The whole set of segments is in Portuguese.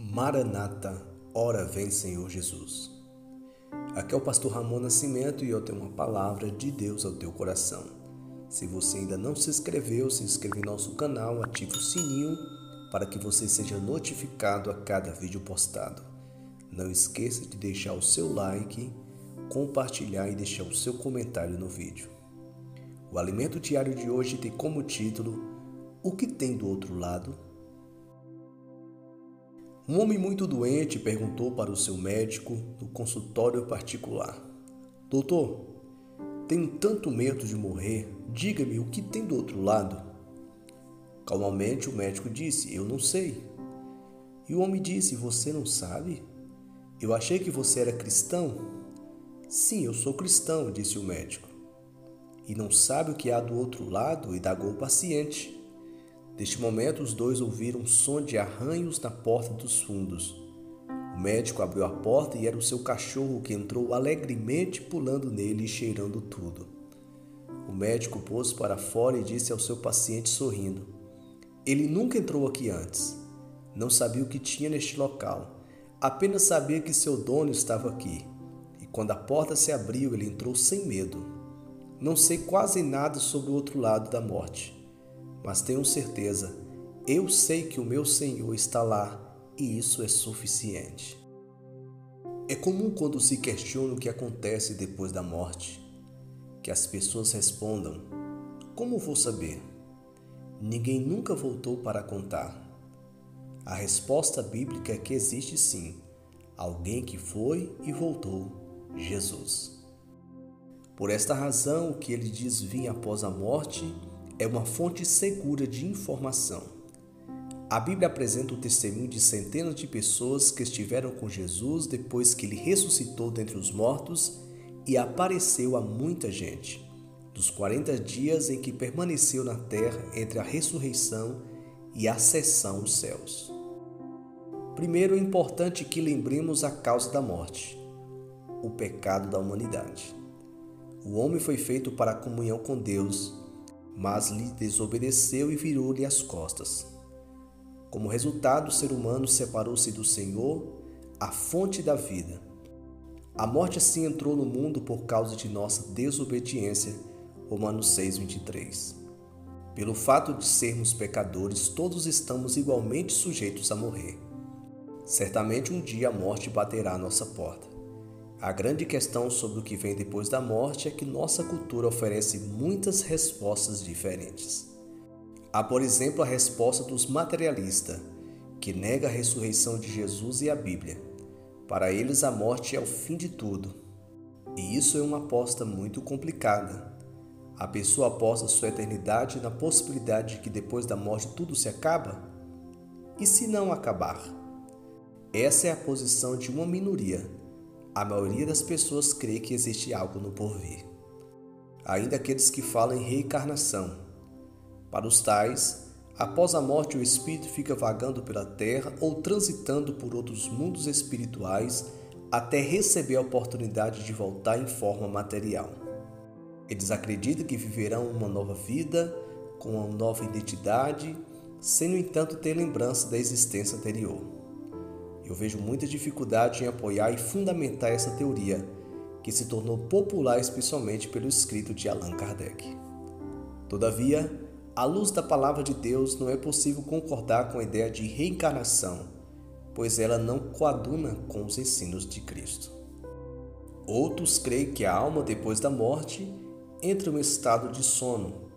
Maranata, ora vem Senhor Jesus. Aqui é o pastor Ramon Nascimento e eu tenho uma palavra de Deus ao teu coração. Se você ainda não se inscreveu, se inscreva em nosso canal, ative o sininho para que você seja notificado a cada vídeo postado. Não esqueça de deixar o seu like, compartilhar e deixar o seu comentário no vídeo. O alimento diário de hoje tem como título: O que tem do outro lado? Um homem muito doente perguntou para o seu médico no consultório particular: Doutor, tenho tanto medo de morrer, diga-me o que tem do outro lado. Calmamente o médico disse: Eu não sei. E o homem disse: Você não sabe? Eu achei que você era cristão. Sim, eu sou cristão, disse o médico. E não sabe o que há do outro lado? Indagou o paciente. Neste momento, os dois ouviram um som de arranhos na porta dos fundos. O médico abriu a porta e era o seu cachorro que entrou alegremente pulando nele e cheirando tudo. O médico pôs para fora e disse ao seu paciente sorrindo: Ele nunca entrou aqui antes. Não sabia o que tinha neste local. Apenas sabia que seu dono estava aqui. E quando a porta se abriu, ele entrou sem medo. Não sei quase nada sobre o outro lado da morte. Mas tenho certeza, eu sei que o meu Senhor está lá e isso é suficiente. É comum quando se questiona o que acontece depois da morte, que as pessoas respondam: Como vou saber? Ninguém nunca voltou para contar. A resposta bíblica é que existe sim, alguém que foi e voltou, Jesus. Por esta razão, o que ele diz vir após a morte é uma fonte segura de informação. A Bíblia apresenta o testemunho de centenas de pessoas que estiveram com Jesus depois que ele ressuscitou dentre os mortos e apareceu a muita gente, dos 40 dias em que permaneceu na terra entre a ressurreição e a ascensão aos céus. Primeiro, é importante que lembremos a causa da morte: o pecado da humanidade. O homem foi feito para a comunhão com Deus, mas lhe desobedeceu e virou-lhe as costas. Como resultado, o ser humano separou-se do Senhor, a fonte da vida. A morte assim entrou no mundo por causa de nossa desobediência, Romanos 6:23. Pelo fato de sermos pecadores, todos estamos igualmente sujeitos a morrer. Certamente um dia a morte baterá à nossa porta. A grande questão sobre o que vem depois da morte é que nossa cultura oferece muitas respostas diferentes. Há, por exemplo, a resposta dos materialistas, que nega a ressurreição de Jesus e a Bíblia. Para eles, a morte é o fim de tudo. E isso é uma aposta muito complicada. A pessoa aposta sua eternidade na possibilidade de que depois da morte tudo se acaba? E se não acabar? Essa é a posição de uma minoria. A maioria das pessoas crê que existe algo no porvir. Ainda aqueles que falam em reencarnação. Para os tais, após a morte o espírito fica vagando pela terra ou transitando por outros mundos espirituais até receber a oportunidade de voltar em forma material. Eles acreditam que viverão uma nova vida, com uma nova identidade, sem, no entanto, ter lembrança da existência anterior. Eu vejo muita dificuldade em apoiar e fundamentar essa teoria, que se tornou popular especialmente pelo escrito de Allan Kardec. Todavia, à luz da palavra de Deus, não é possível concordar com a ideia de reencarnação, pois ela não coaduna com os ensinos de Cristo. Outros creem que a alma, depois da morte, entra em um estado de sono.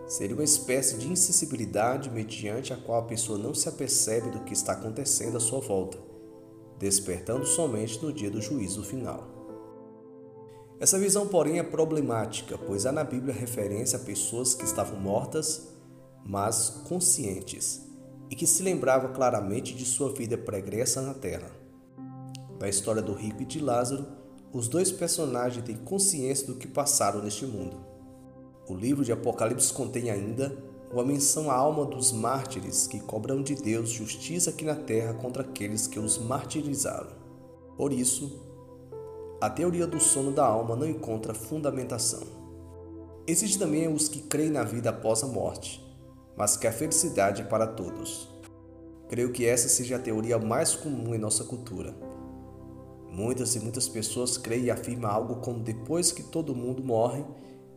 Seria uma espécie de insensibilidade mediante a qual a pessoa não se apercebe do que está acontecendo à sua volta, despertando somente no dia do juízo final. Essa visão, porém, é problemática, pois há na Bíblia referência a pessoas que estavam mortas, mas conscientes, e que se lembravam claramente de sua vida pregressa na terra. Na história do rico e de Lázaro, os dois personagens têm consciência do que passaram neste mundo. O livro de Apocalipse contém ainda uma menção à alma dos mártires que cobram de Deus justiça aqui na terra contra aqueles que os martirizaram. Por isso, a teoria do sono da alma não encontra fundamentação. Existem também os que creem na vida após a morte, mas que a felicidade é para todos. Creio que essa seja a teoria mais comum em nossa cultura. Muitas e muitas pessoas creem e afirmam algo como: depois que todo mundo morre,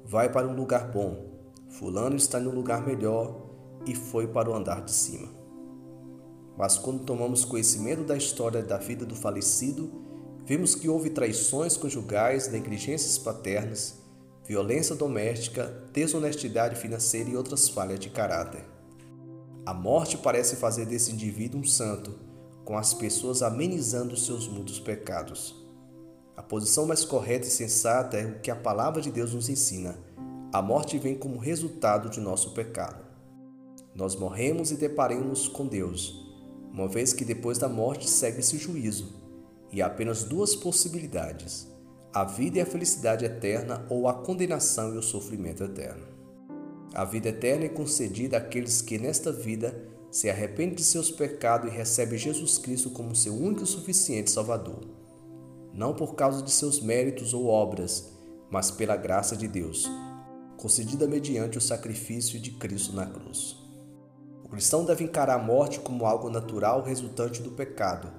vai para um lugar bom. Fulano está em um lugar melhor e foi para o andar de cima. Mas quando tomamos conhecimento da história da vida do falecido, vemos que houve traições conjugais, negligências paternas, violência doméstica, desonestidade financeira e outras falhas de caráter. A morte parece fazer desse indivíduo um santo, com as pessoas amenizando seus muitos pecados. A posição mais correta e sensata é o que a palavra de Deus nos ensina. A morte vem como resultado de nosso pecado. Nós morremos e deparamos com Deus, uma vez que depois da morte segue-se o juízo, e há apenas duas possibilidades: a vida e a felicidade eterna ou a condenação e o sofrimento eterno. A vida eterna é concedida àqueles que nesta vida se arrependem de seus pecados e recebem Jesus Cristo como seu único e suficiente Salvador, não por causa de seus méritos ou obras, mas pela graça de Deus, concedida mediante o sacrifício de Cristo na cruz. O cristão deve encarar a morte como algo natural resultante do pecado,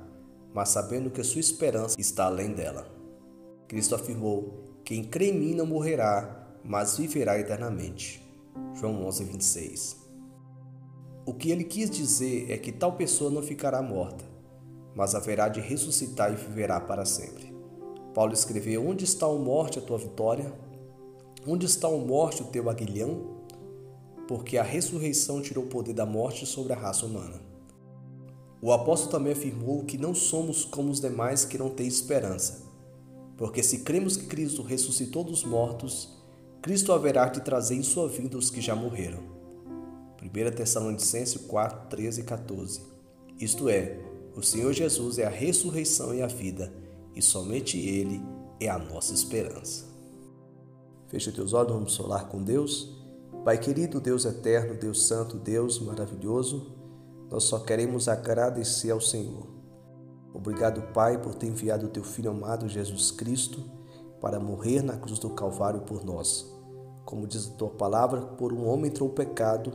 mas sabendo que a sua esperança está além dela. Cristo afirmou: quem crê em mim não morrerá, mas viverá eternamente. João 11:26. O que ele quis dizer é que tal pessoa não ficará morta, mas haverá de ressuscitar e viverá para sempre. Paulo escreveu: onde está, ó morte, a tua vitória? Onde está, ó morte, o teu aguilhão? Porque a ressurreição tirou o poder da morte sobre a raça humana. O apóstolo também afirmou que não somos como os demais que não têm esperança, porque se cremos que Cristo ressuscitou dos mortos, Cristo haverá de trazer em sua vinda os que já morreram. 1 Tessalonicenses 4, 13 e 14. Isto é, o Senhor Jesus é a ressurreição e a vida, e somente Ele é a nossa esperança. Feche teus olhos, vamos falar com Deus. Pai querido, Deus eterno, Deus santo, Deus maravilhoso, nós só queremos agradecer ao Senhor. Obrigado, Pai, por ter enviado o teu Filho amado Jesus Cristo para morrer na cruz do Calvário por nós. Como diz a tua palavra, por um homem entrou o pecado,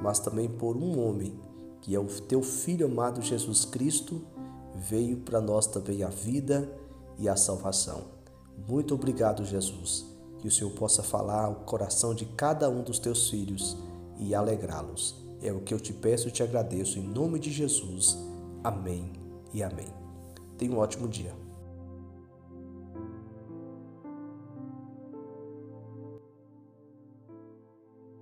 mas também por um homem, que é o teu Filho amado Jesus Cristo, veio para nós também a vida e a salvação. Muito obrigado, Jesus. Que o Senhor possa falar ao coração de cada um dos teus filhos e alegrá-los. É o que eu te peço e te agradeço em nome de Jesus. Amém e amém. Tenha um ótimo dia.